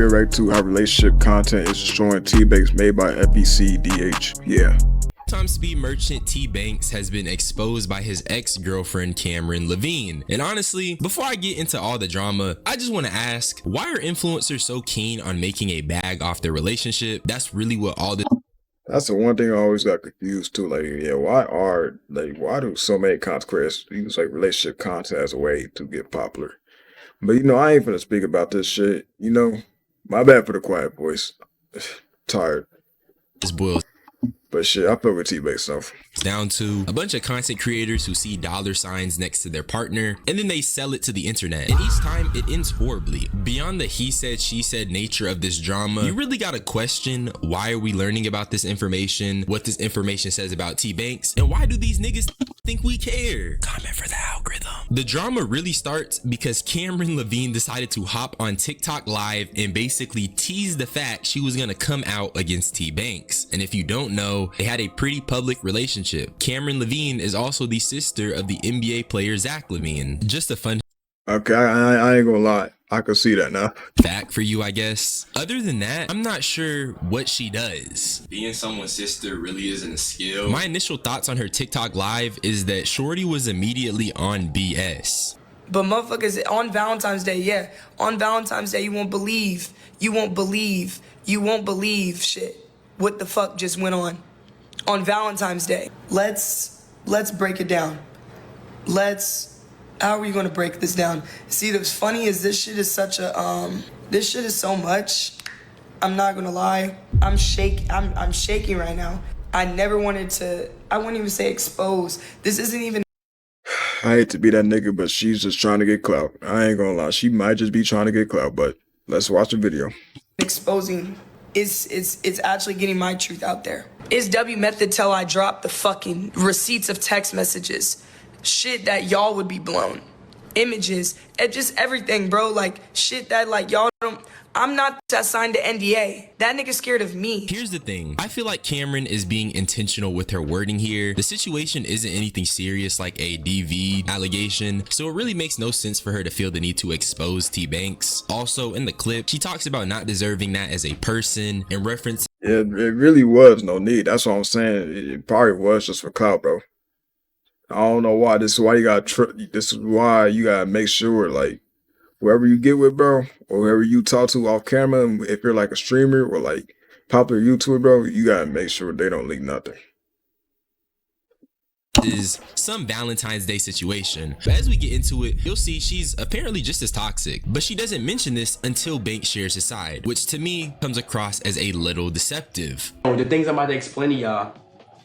we react to how relationship content is destroying Tbvnks made by FECDH. Yeah. Time speed merchant Tbvnks has been exposed by his ex-girlfriend Cameron Levine. And honestly, before I get into all the drama, I just want to ask, why are influencers so keen on making a bag off their relationship? That's really what all this. That's the one thing I always got confused too. Like, yeah, why do so many content creators use like relationship content as a way to get popular? But I ain't finna speak about this shit. My bad for the quiet voice. Tired. This boils But shit, I fuck with Tbvnks stuff. down to a bunch of content creators who see dollar signs next to their partner and then they sell it to the internet, and each time it ends horribly. Beyond the he said she said nature of this drama, you really gotta question, why are we learning about this information, what this information says about Tbvnks, and why do these niggas think we care? Comment for the algorithm. The drama really starts because Cameron Levine decided to hop on TikTok live and basically tease the fact she was gonna come out against Tbvnks. And if you don't know, they had a pretty public relationship. Cameron Levine is also the sister of the NBA player Zach Levine. Just a fun Okay, I ain't gonna lie. I can see that now. fact for you, I guess. Other than that, I'm not sure what she does. Being someone's sister really isn't a skill. My initial thoughts on her TikTok live is that Shorty was immediately on BS. But motherfuckers, on Valentine's Day, yeah. On Valentine's Day, you won't believe shit. What the fuck just went on Valentine's Day? Let's break it down. How are we gonna break this down? See, what's funny is this shit is such a, this shit is so much. I'm not gonna lie. I'm shaking right now. I wouldn't even say expose. This isn't even. I hate to be that nigga, but she's just trying to get clout. I ain't gonna lie. She might just be trying to get clout, but let's watch the video. Exposing. It's actually getting my truth out there. It's W method till I drop the fucking receipts of text messages. Shit that y'all would be blown. Images, and just everything, bro. Like, shit that, like, y'all don't. I'm not that signed to NDA. That nigga's scared of me. Here's the thing. I feel like Cameron is being intentional with her wording here. The situation isn't anything serious like a DV allegation, so it really makes no sense for her to feel the need to expose Tbvnks. Also, in the clip, she talks about not deserving that as a person and reference. It really was no need. That's what I'm saying. It probably was just for clout, bro. I don't know why. This is why you gotta make sure, like, whoever you get with, bro, or whoever you talk to off camera, if you're like a streamer or like popular YouTuber, bro, you gotta make sure they don't leak nothing. Is some Valentine's Day situation. But as we get into it, you'll see she's apparently just as toxic, but she doesn't mention this until Banks shares his side, which to me comes across as a little deceptive. The things I'm about to explain to y'all,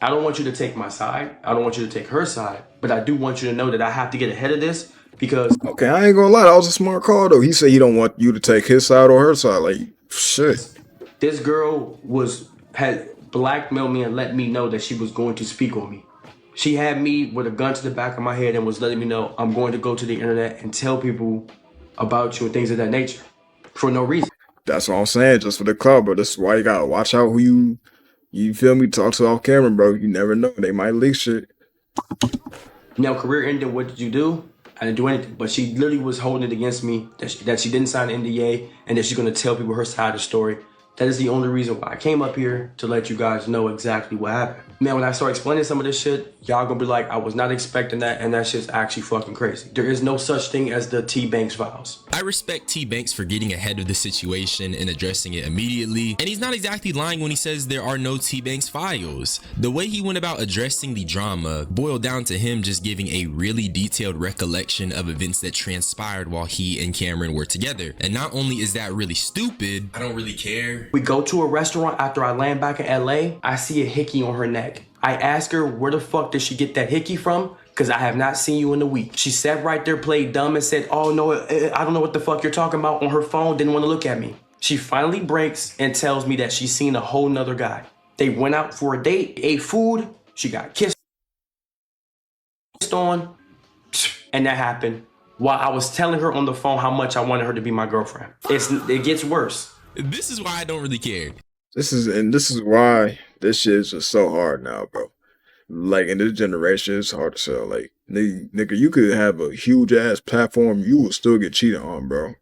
I don't want you to take my side. I don't want you to take her side, but I do want you to know that I have to get ahead of this because. Okay, I ain't gonna lie, that was a smart call though. He said he don't want you to take his side or her side. Like, shit. This girl had blackmailed me and let me know that she was going to speak on me. She had me with a gun to the back of my head and was letting me know I'm going to go to the internet and tell people about you and things of that nature for no reason. That's what I'm saying, just for the club, bro. This is why you gotta watch out who you feel me, talk to off camera, bro. You never know. They might leak shit. Now, career ending, what did you do? I didn't do anything, but she literally was holding it against me that she didn't sign an NDA and that she's going to tell people her side of the story. That is the only reason why I came up here, to let you guys know exactly what happened. Man, when I start explaining some of this shit, y'all gonna be like, I was not expecting that, and that shit's actually fucking crazy. There is no such thing as the Tbvnks files. I respect Tbvnks for getting ahead of the situation and addressing it immediately, and he's not exactly lying when he says there are no Tbvnks files. The way he went about addressing the drama boiled down to him just giving a really detailed recollection of events that transpired while he and Cameron were together. And not only is that really stupid, I don't really care. We go to a restaurant after I land back in LA, I see a hickey on her neck. I ask her, where the fuck did she get that hickey from? Because I have not seen you in a week. She sat right there, played dumb and said, oh no, I don't know what the fuck you're talking about, on her phone, didn't want to look at me. She finally breaks and tells me that she's seen a whole nother guy. They went out for a date, ate food, she got kissed on, and that happened while I was telling her on the phone how much I wanted her to be my girlfriend. It gets worse. This is why I don't really care. This is why this shit is just so hard now, bro. Like, in this generation, it's hard to sell. Like, nigga, you could have a huge ass platform, you will still get cheated on, bro.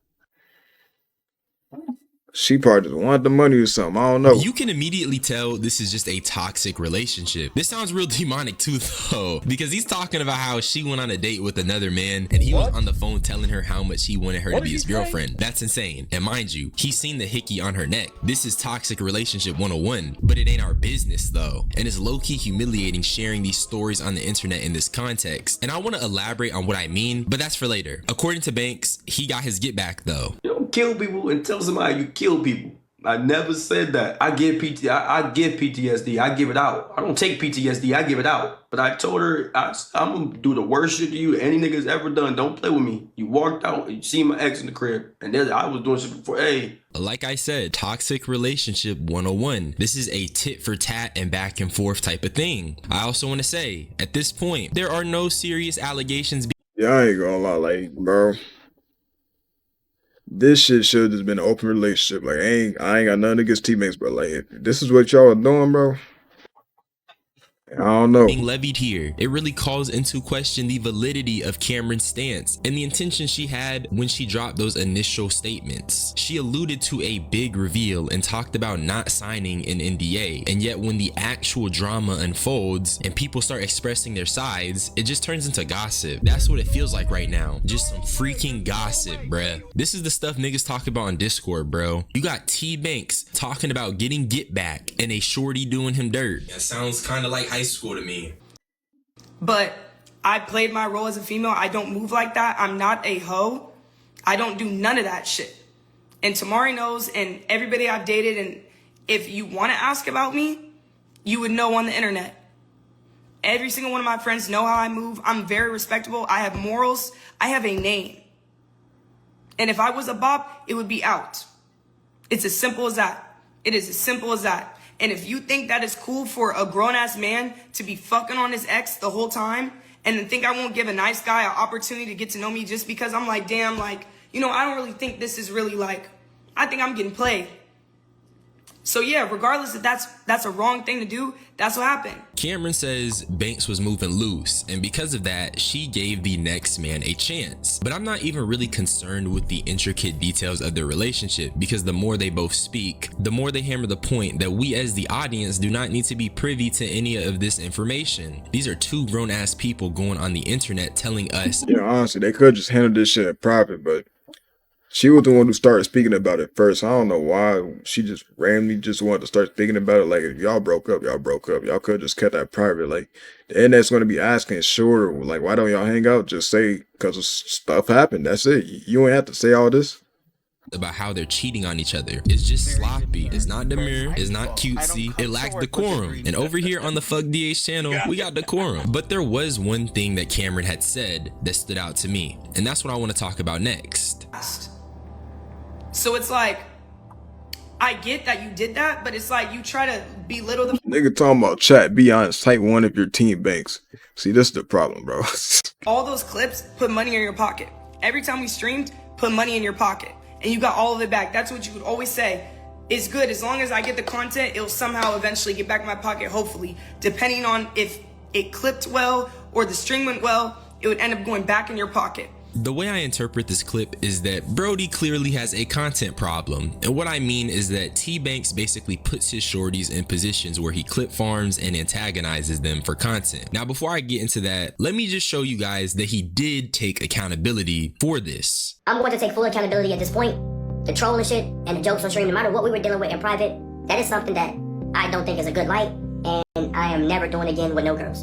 She probably just wanted the money or something. I don't know. You can immediately tell this is just a toxic relationship. This sounds real demonic too, though, because he's talking about how she went on a date with another man and he was on the phone telling her how much he wanted her to be his girlfriend. That's insane. And mind you, he's seen the hickey on her neck. This is toxic relationship 101, but it ain't our business though. And it's low-key humiliating sharing these stories on the internet in this context. And I want to elaborate on what I mean, but that's for later. According to Banks, he got his get back though. You don't kill people and tell somebody you kill people. I never said that. I give PTSD. I give it out. I don't take PTSD. I give it out. But I told her I'm gonna do the worst shit to you any niggas ever done. Don't play with me. You walked out. You see my ex in the crib, and then I was doing shit before. Hey. Like I said, toxic relationship 101. This is a tit for tat and back and forth type of thing. I also want to say, at this point, there are no serious allegations. Yeah, I ain't gonna lie, like, bro. This shit should have just been an open relationship. Like, I ain't got nothing against teammates, but like, if this is what y'all are doing, bro, I don't know. Being levied here, it really calls into question the validity of Cameron's stance and the intention she had when she dropped those initial statements. She alluded to a big reveal and talked about not signing an NDA, and yet when the actual drama unfolds and people start expressing their sides, it just turns into gossip. That's what it feels like right now. Just some freaking gossip, bruh. This is the stuff niggas talk about on Discord, bro. You got Tbvnks talking about getting get back and a shorty doing him dirt. That sounds kind of like high school to me. But I played my role as a female. I don't move like that. I'm not a hoe. I don't do none of that shit. And Tamari knows, and everybody I've dated, and if you want to ask about me, you would know on the internet. Every single one of my friends know how I move. I'm very respectable. I have morals. I have a name. And if I was a bop, it would be out. It's as simple as that. It is as simple as that. And if you think that is cool for a grown-ass man to be fucking on his ex the whole time and then think I won't give a nice guy an opportunity to get to know me just because I'm like, damn, like, you know, I don't really think this is really like, I think I'm getting played. So yeah, regardless if that's a wrong thing to do, that's what happened. Cameron says Banks was moving loose, and because of that, she gave the next man a chance. But I'm not even really concerned with the intricate details of their relationship, because the more they both speak, the more they hammer the point that we as the audience do not need to be privy to any of this information. These are two grown-ass people going on the internet telling us. You know, honestly, they could just handle this shit in private, but she was the one who started speaking about it first. I don't know why she just randomly just wanted to start speaking about it. Like, if y'all broke up, y'all broke up. Y'all could have just kept that private. Like, the internet's going to be asking shorter. Like, why don't y'all hang out? Just say, because stuff happened. That's it. You ain't have to say all this. About how they're cheating on each other. It's just sloppy. It's not demure. It's not cutesy. It lacks decorum. And over here on the Fuck DH channel, we got decorum. But there was one thing that Cameron had said that stood out to me, and that's what I want to talk about next. So it's like, I get that you did that, but it's like you try to belittle the Nigga talking about chat, be honest, type one if your team banks. See, this is the problem, bro. all those clips, put money in your pocket. Every time we streamed, put money in your pocket. And you got all of it back. That's what you would always say. It's good. As long as I get the content, it'll somehow eventually get back in my pocket, hopefully. Depending on if it clipped well or the string went well, it would end up going back in your pocket. The way I interpret this clip is that Brody clearly has a content problem. And what I mean is that Tbvnks basically puts his shorties in positions where he clip farms and antagonizes them for content. Now, before I get into that, let me just show you guys that he did take accountability for this. I'm going to take full accountability at this point. The trolling shit and the jokes on stream, no matter what we were dealing with in private, that is something that I don't think is a good light, and I am never doing again with no girls.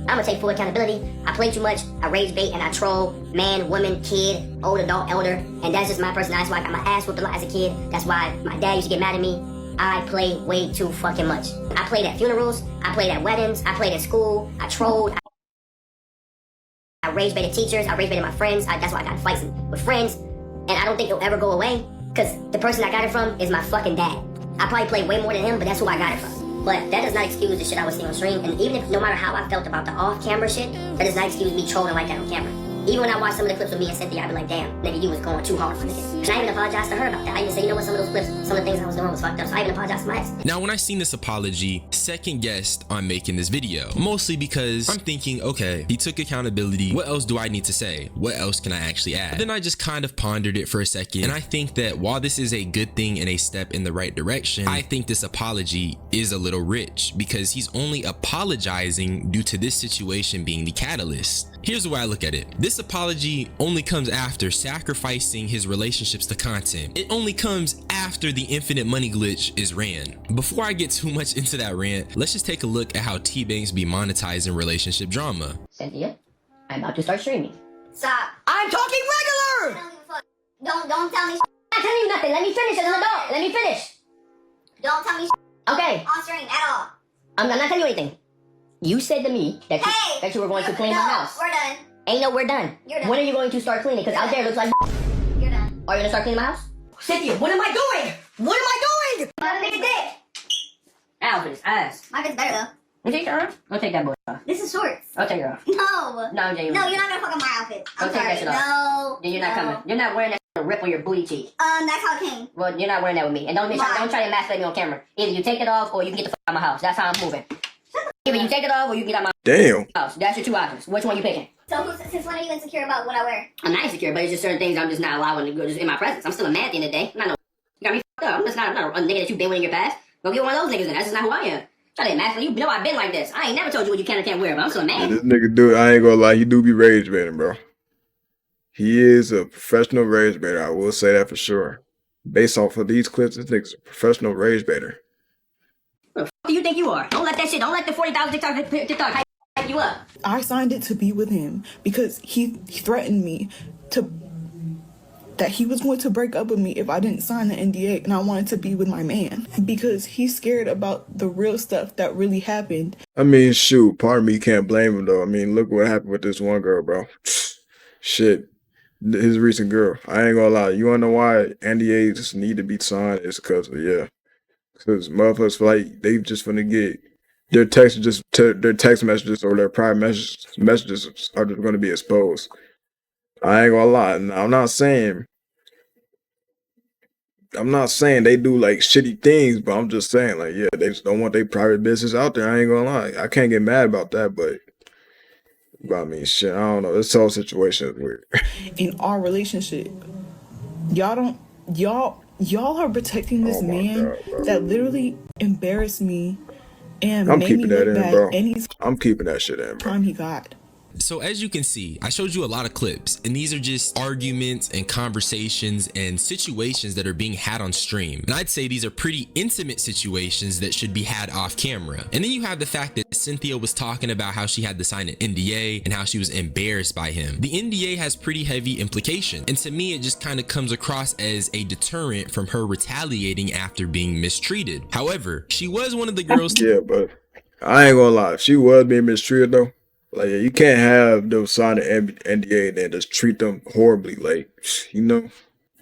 I'm gonna take full accountability. I play too much, I rage bait and I troll man, woman, kid, old adult, elder, and that's just my personality. That's why I got my ass whooped a lot as a kid. That's why my dad used to get mad at me. I play way too fucking much. I played at funerals, I played at weddings, I played at school, I trolled, I rage baited teachers, I rage baited my friends. That's why I got in fights with friends, and I don't think it'll ever go away, because the person I got it from is my fucking dad. I probably play way more than him, but that's who I got it from. But that does not excuse the shit I was seeing on stream, and even if no matter how I felt about the off-camera shit, that does not excuse me trolling like that on camera. Even when I watched some of the clips with me and Cynthia, I'd be like, damn, nigga, you was going too hard for niggas. And I even apologized to her about that. I even said, you know what, some of those clips, some of the things I was doing was fucked up. So I even apologized to my ex. Now, when I seen this apology, second guessed on making this video, mostly because I'm thinking, okay, he took accountability. What else do I need to say? What else can I actually add? But then I just kind of pondered it for a second, and I think that while this is a good thing and a step in the right direction, I think this apology is a little rich because he's only apologizing due to this situation being the catalyst. Here's the way I look at it. This apology only comes after sacrificing his relationships to content. It only comes after the infinite money glitch is ran. Before I get too much into that rant, let's just take a look at how Tbvnks be monetizing relationship drama. Cynthia, I'm about to start streaming. Stop. I'm talking regular! Don't tell me I'm not telling you nothing. Let me finish as an adult. Let me finish. Don't tell me Okay. on stream at all. I'm not telling you anything. You said to me that you were going to clean my house. We're done. Ain't no, we're done. You're done. When are you going to start cleaning? Because out there it looks like You're done. Are you gonna start cleaning my house? Cynthia, what am I doing? What am I doing? Another nigga's dick. Ow, for his ass. My bit's better though. You take that off? I'll take that boy off. This is shorts. I'll take her off. No. No, I'm Jay. No, you're not gonna fuck up my outfit. I'm Don't take sorry. that shit off. No. Then you're not no. coming. You're not wearing that to rip on your booty cheek. That's how it came. Well, you're not wearing that with me. And don't Why? try to emasculate me on camera. Either you take it off or you can get the fuck out of my house. That's how I'm moving. Either you take it off or you can get out Damn. my house. That's your two options. Which one you picking? So since when are you insecure about what I wear? I'm not insecure, but it's just certain things I'm just not allowing to go just in my presence. I'm still a man at the end of the day. I'm not no. You got me fucked up. I'm not a nigga that you been with in your past. Go get one of those niggas then. That's just not who I am. Try to emasculate. You know I've been like this. I ain't never told you what you can or can't wear, but I'm still a Yeah, man. this nigga do. I ain't gonna lie. He do be rage baiting, bro. He is a professional rage baiter. I will say that for sure. Based off of these clips, this nigga's a professional rage baiter. Who the fuck do you think you are? Don't let that shit. Don't let the 40,000 TikTok hype you up. I signed it to be with him because he threatened me that he was going to break up with me if I didn't sign the NDA, and I wanted to be with my man because he's scared about the real stuff that really happened. I mean, shoot, part of me can't blame him though. I mean, look what happened with this one girl, bro. Shit, his recent girl. I ain't gonna lie. You wanna know why NDAs need to be signed? It's because because motherfuckers feel like they just finna get their text messages or their private messages are just gonna be exposed. I ain't gonna lie. Now, I'm not saying they do like shitty things, but I'm just saying like, yeah, they just don't want their private business out there. I ain't gonna lie. I can't get mad about that, but I mean, shit, I don't know. This whole situation is weird. In our relationship, y'all are protecting this Oh my man God, bro. that literally embarrassed me and I'm made me keeping that look in, bad bro. any I'm keeping that shit in, bro. time he got. So as you can see, I showed you a lot of clips, and these are just arguments and conversations and situations that are being had on stream. And I'd say these are pretty intimate situations that should be had off camera. And then you have the fact that Cynthia was talking about how she had to sign an NDA and how she was embarrassed by him. The NDA has pretty heavy implications. And to me, it just kind of comes across as a deterrent from her retaliating after being mistreated. However, she was one of the girls. Yeah, but I ain't gonna lie. If she was being mistreated though, like you can't have them sign an NDA and then just treat them horribly. Like, you know,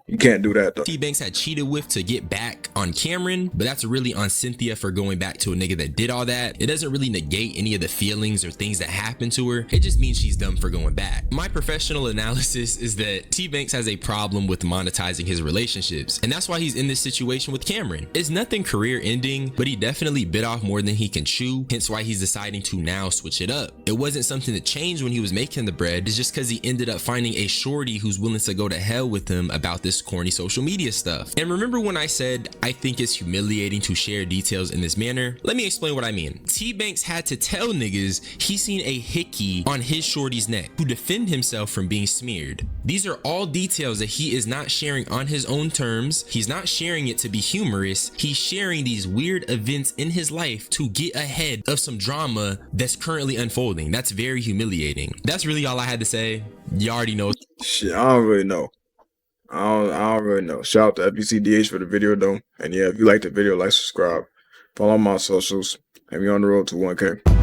you can't do that though. Tbvnks had cheated with to get back on Cameron, but that's really on Cynthia for going back to a nigga that did all that. It doesn't really negate any of the feelings or things that happened to her. It just means she's dumb for going back. My professional analysis is that Tbvnks has a problem with monetizing his relationships, and that's why he's in this situation with Cameron. It's nothing career ending, but he definitely bit off more than he can chew, hence why he's deciding to now switch it up. It wasn't something that changed when he was making the bread. It's just because he ended up finding a shorty who's willing to go to hell with him about this corny social media stuff. And remember when I said I think it's humiliating to share details in this manner? Let me explain what I mean. Tbvnks had to tell niggas he seen a hickey on his shorty's neck to defend himself from being smeared. These are all details that he is not sharing on his own terms. He's not sharing it to be humorous. He's sharing these weird events in his life to get ahead of some drama that's currently unfolding. That's very humiliating. That's really all I had to say. You already know. Shit, I don't really know. I don't really know. Shout out to FBCDH for the video though. And yeah, if you like the video, like, subscribe, follow my socials, and we on the road to 1K.